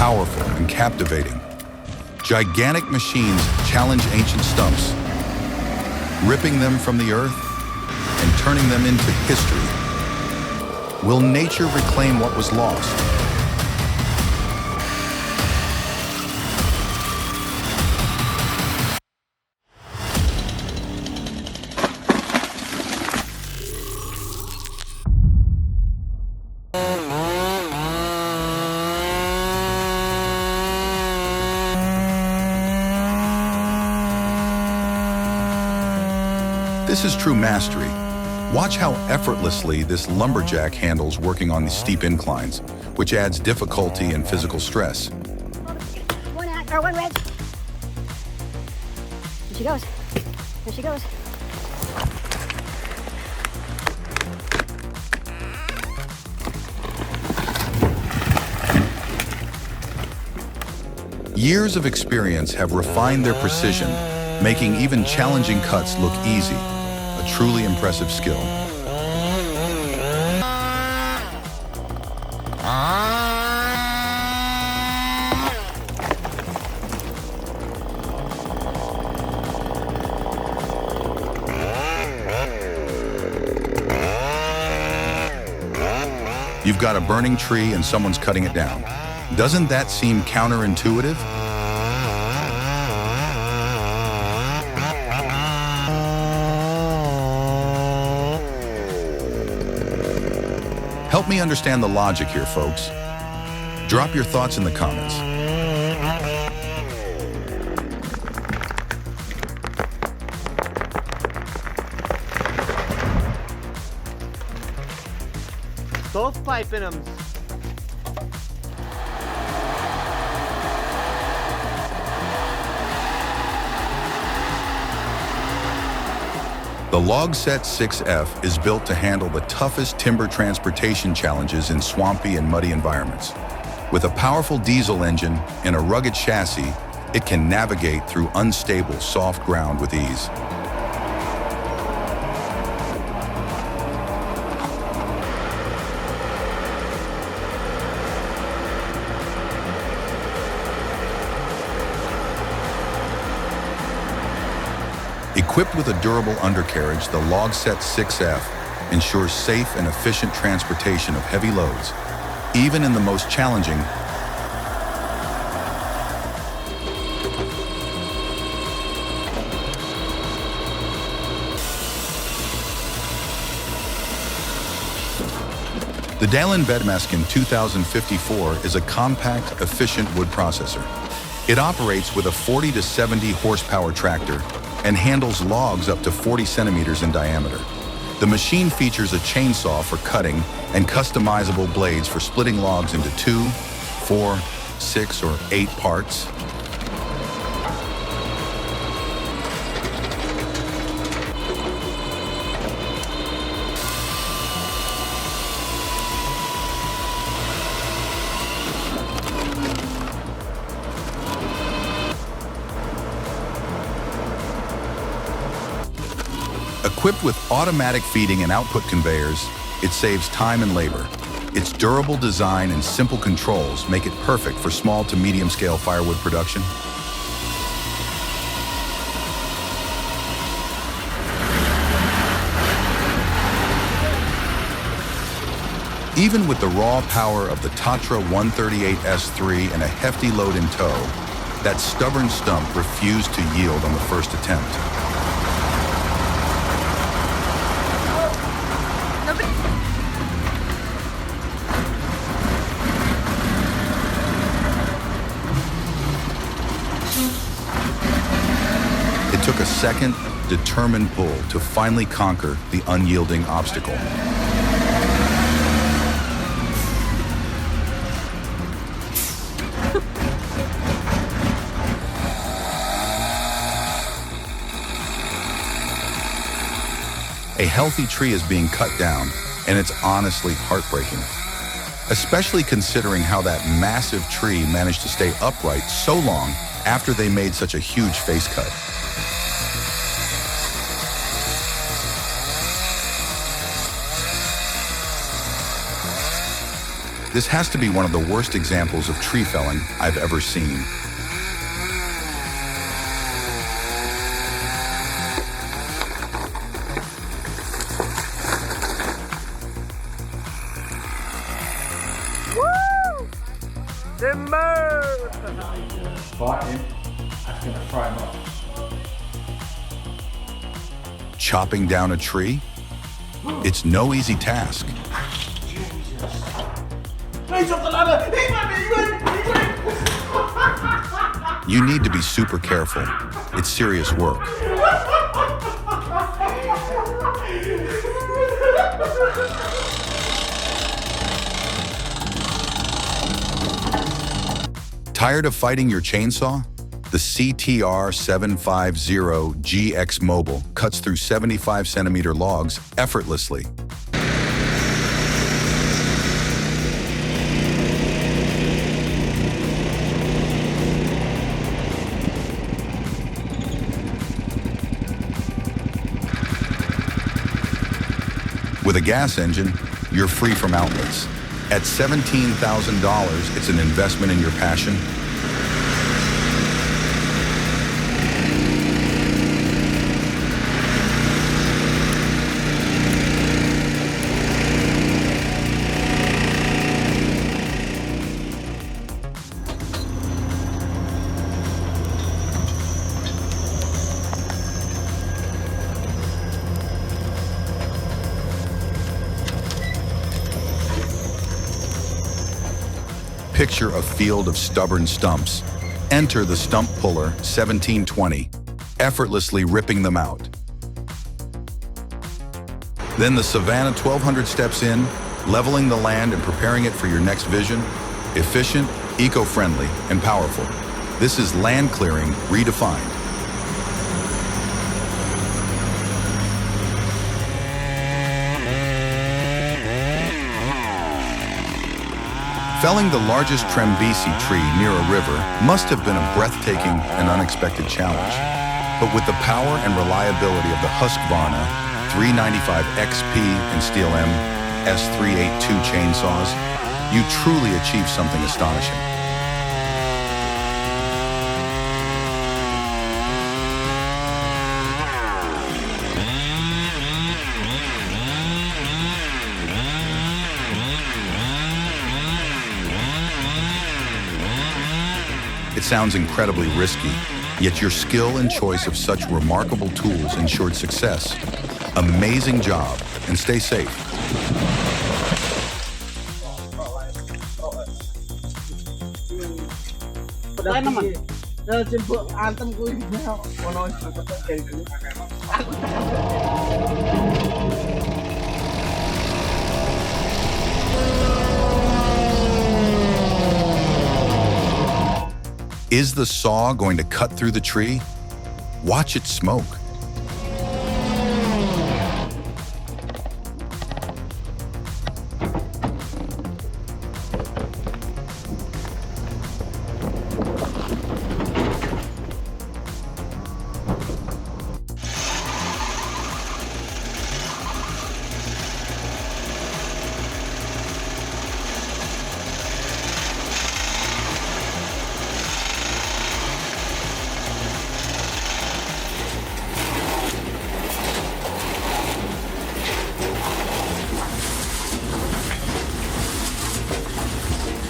powerful and captivating. Gigantic machines challenge ancient stumps, ripping them from the earth and turning them into history. Will nature reclaim what was lost? This is true mastery. Watch how effortlessly this lumberjack handles working on these steep inclines, which adds difficulty and physical stress. One wedge. Here she goes. Here she goes. Years of experience have refined their precision, making even challenging cuts look easy. A truly impressive skill. You've got a burning tree and someone's cutting it down. Doesn't that seem counterintuitive? Help me understand the logic here, folks. Drop your thoughts in the comments. Stovepiping them. The Logset 6F is built to handle the toughest timber transportation challenges in swampy and muddy environments. With a powerful diesel engine and a rugged chassis, it can navigate through unstable, soft ground with ease. Equipped with a durable undercarriage, the Logset 6F ensures safe and efficient transportation of heavy loads, even in the most challenging. The Dallin Bedmaskin 2054 is a compact, efficient wood processor. It operates with a 40 to 70 horsepower tractor and handles logs up to 40 centimeters in diameter. The machine features a chainsaw for cutting and customizable blades for splitting logs into 2, 4, 6, or 8 parts. Equipped with automatic feeding and output conveyors, it saves time and labor. Its durable design and simple controls make it perfect for small to medium-scale firewood production. Even with the raw power of the Tatra 138S3 and a hefty load in tow, that stubborn stump refused to yield on the first attempt. It took a second, determined pull to finally conquer the unyielding obstacle. A healthy tree is being cut down, and it's honestly heartbreaking. Especially considering how that massive tree managed to stay upright so long after they made such a huge face cut. This has to be one of the worst examples of tree felling I've ever seen. Timber! Bite him, that's going to fry him up. Chopping down a tree? It's no easy task. He's off the ladder! He went! You need to be super careful. It's serious work. Tired of fighting your chainsaw? The CTR 750GX Mobile cuts through 75-centimeter logs effortlessly. With a gas engine, you're free from outlets. At $17,000, it's an investment in your passion. Picture a field of stubborn stumps. Enter the stump puller 1720, effortlessly ripping them out. Then the Savannah 1200 steps in, leveling the land and preparing it for your next vision. Efficient, eco-friendly, and powerful. This is land clearing redefined. Felling the largest Trembesi tree near a river must have been a breathtaking and unexpected challenge. But with the power and reliability of the Husqvarna 395 XP and Steel M S382 chainsaws, you truly achieve something astonishing. It sounds incredibly risky, yet your skill and choice of such remarkable tools ensured success. Amazing job, and stay safe. Is the saw going to cut through the tree? Watch it smoke.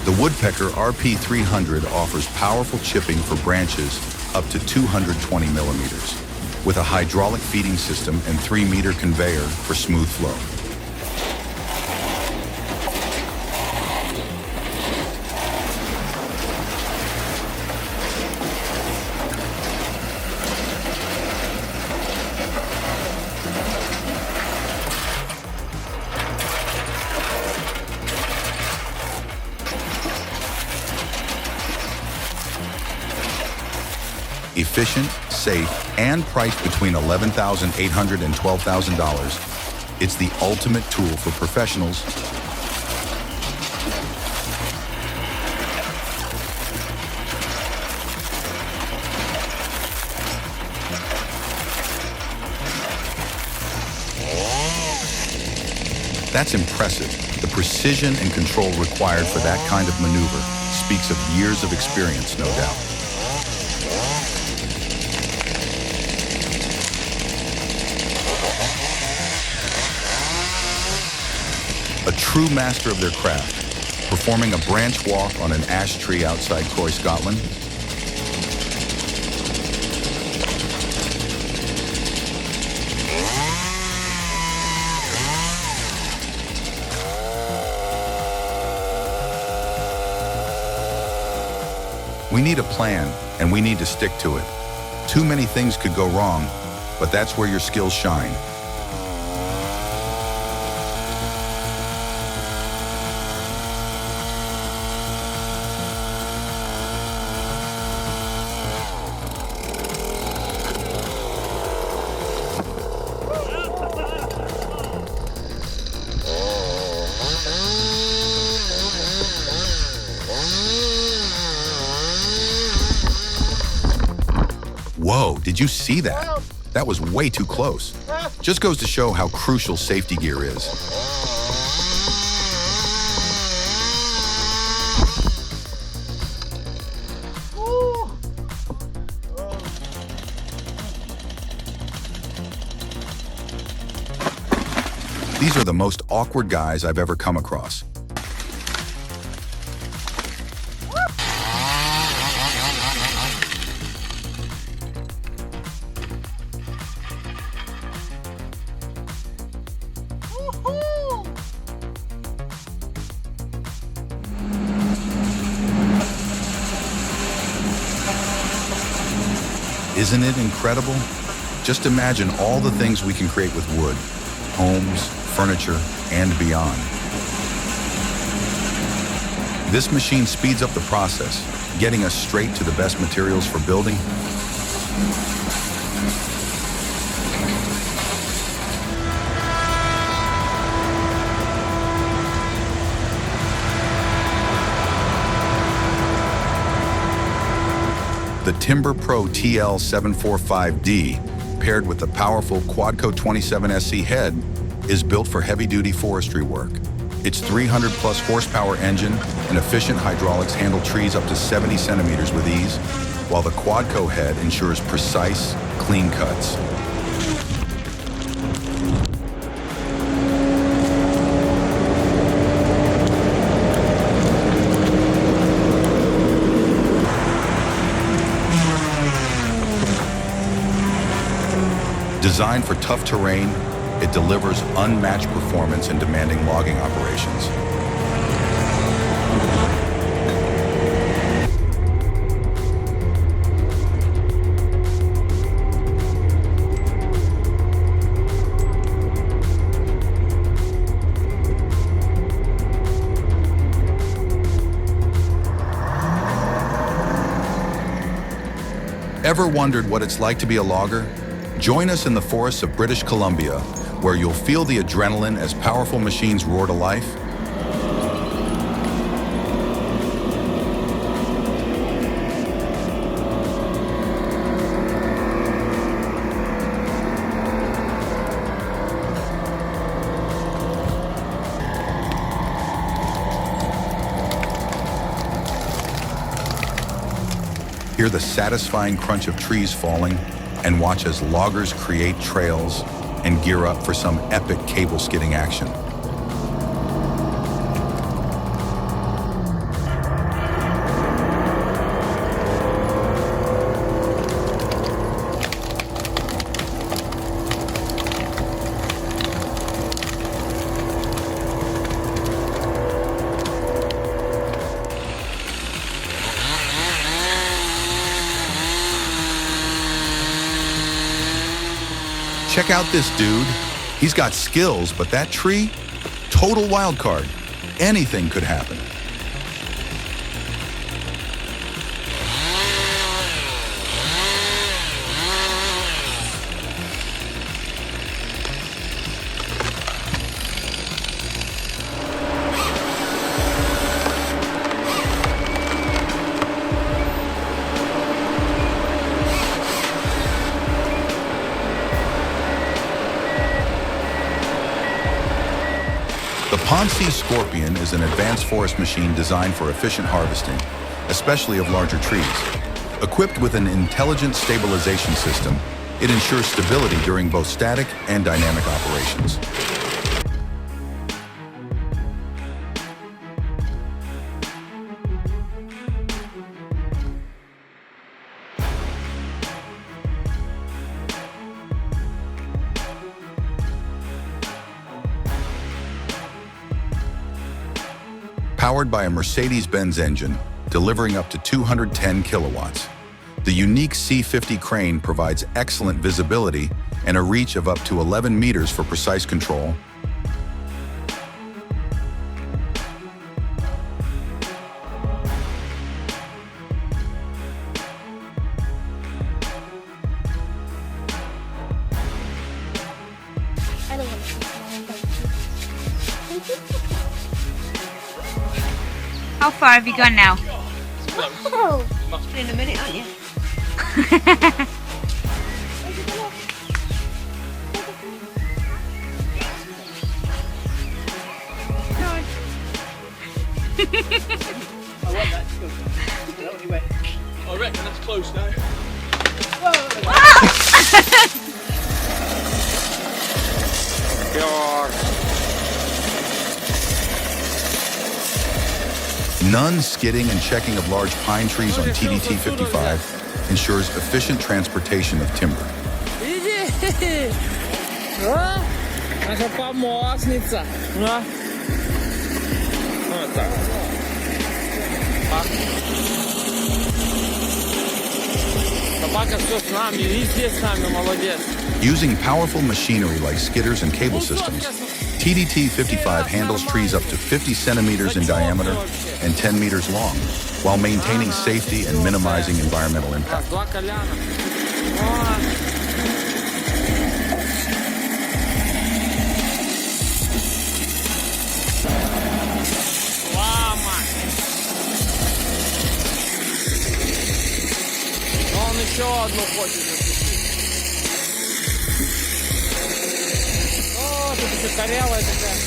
The Woodpecker RP300 offers powerful chipping for branches up to 220 millimeters, with a hydraulic feeding system and 3-meter conveyor for smooth flow. Efficient, safe, and priced between $11,800 and $12,000, it's the ultimate tool for professionals. That's impressive. The precision and control required for that kind of maneuver speaks of years of experience, no doubt. A true master of their craft, performing a branch walk on an ash tree outside Croy, Scotland. We need a plan, and we need to stick to it. Too many things could go wrong, but that's where your skills shine. Whoa, did you see that? That was way too close. Just goes to show how crucial safety gear is. These are the most awkward guys I've ever come across. Isn't it incredible? Just imagine all the things we can create with wood, homes, furniture, and beyond. This machine speeds up the process, getting us straight to the best materials for building. The Timber Pro TL745D, paired with the powerful Quadco 27SC head, is built for heavy-duty forestry work. Its 300-plus horsepower engine and efficient hydraulics handle trees up to 70 centimeters with ease, while the Quadco head ensures precise, clean cuts. Designed for tough terrain, it delivers unmatched performance in demanding logging operations. Ever wondered what it's like to be a logger? Join us in the forests of British Columbia, where you'll feel the adrenaline as powerful machines roar to life. Hear the satisfying crunch of trees falling, and watch as loggers create trails and gear up for some epic cable skidding action. Check out this dude. He's got skills, but that tree, total wild card. Anything could happen. The Ponzi Scorpion is an advanced forest machine designed for efficient harvesting, especially of larger trees. Equipped with an intelligent stabilization system, it ensures stability during both static and dynamic operations. Powered by a Mercedes-Benz engine, delivering up to 210 kilowatts. The unique C50 crane provides excellent visibility and a reach of up to 11 meters for precise control. I don't want to see How far have you gone now? Oh, In a minute, aren't you? I want that to go. No, anyway. I reckon that's close now. None skidding and checking of large pine trees on TDT 55 ensures efficient transportation of timber. Иди! А? Наша помощница. А? Вот так. Собака все с нами, везде с нами, молодец. Using powerful machinery like skidders and cable systems, TDT 55 handles trees up to 50 centimeters in diameter and 10 meters long, while maintaining safety and minimizing environmental impact. Два коляна. Лама. Он еще одну хочет запустить. О, тут еще корявая такая.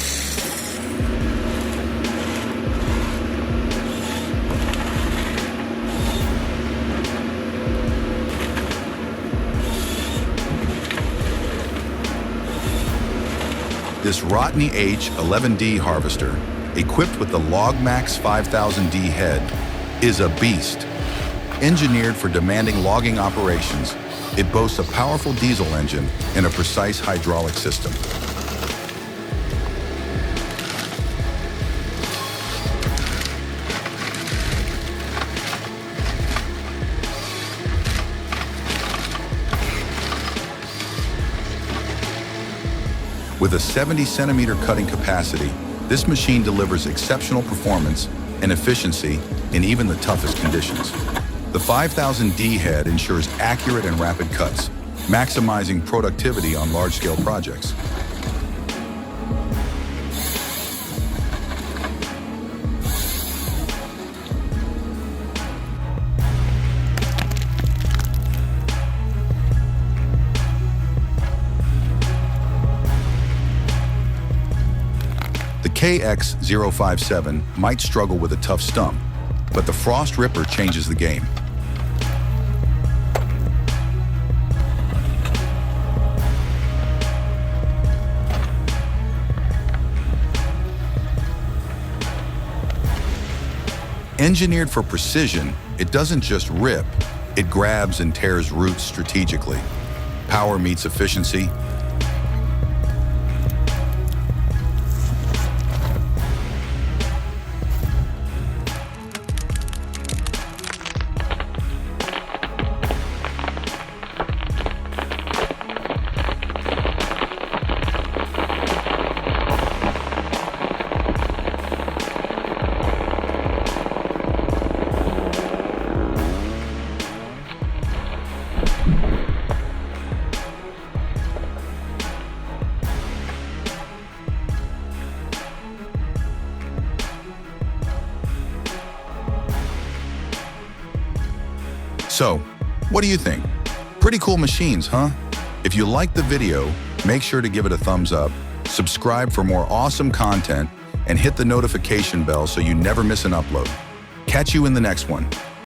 This Rotney H11D harvester, equipped with the LogMax 5000D head, is a beast. Engineered for demanding logging operations, it boasts a powerful diesel engine and a precise hydraulic system. With a 70-centimeter cutting capacity, this machine delivers exceptional performance and efficiency in even the toughest conditions. The 5000D head ensures accurate and rapid cuts, maximizing productivity on large-scale projects. The KX057 might struggle with a tough stump, but the Frost Ripper changes the game. Engineered for precision, it doesn't just rip, it grabs and tears roots strategically. Power meets efficiency. So, what do you think? Pretty cool machines, huh? If you liked the video, make sure to give it a thumbs up, subscribe for more awesome content, and hit the notification bell so you never miss an upload. Catch you in the next one.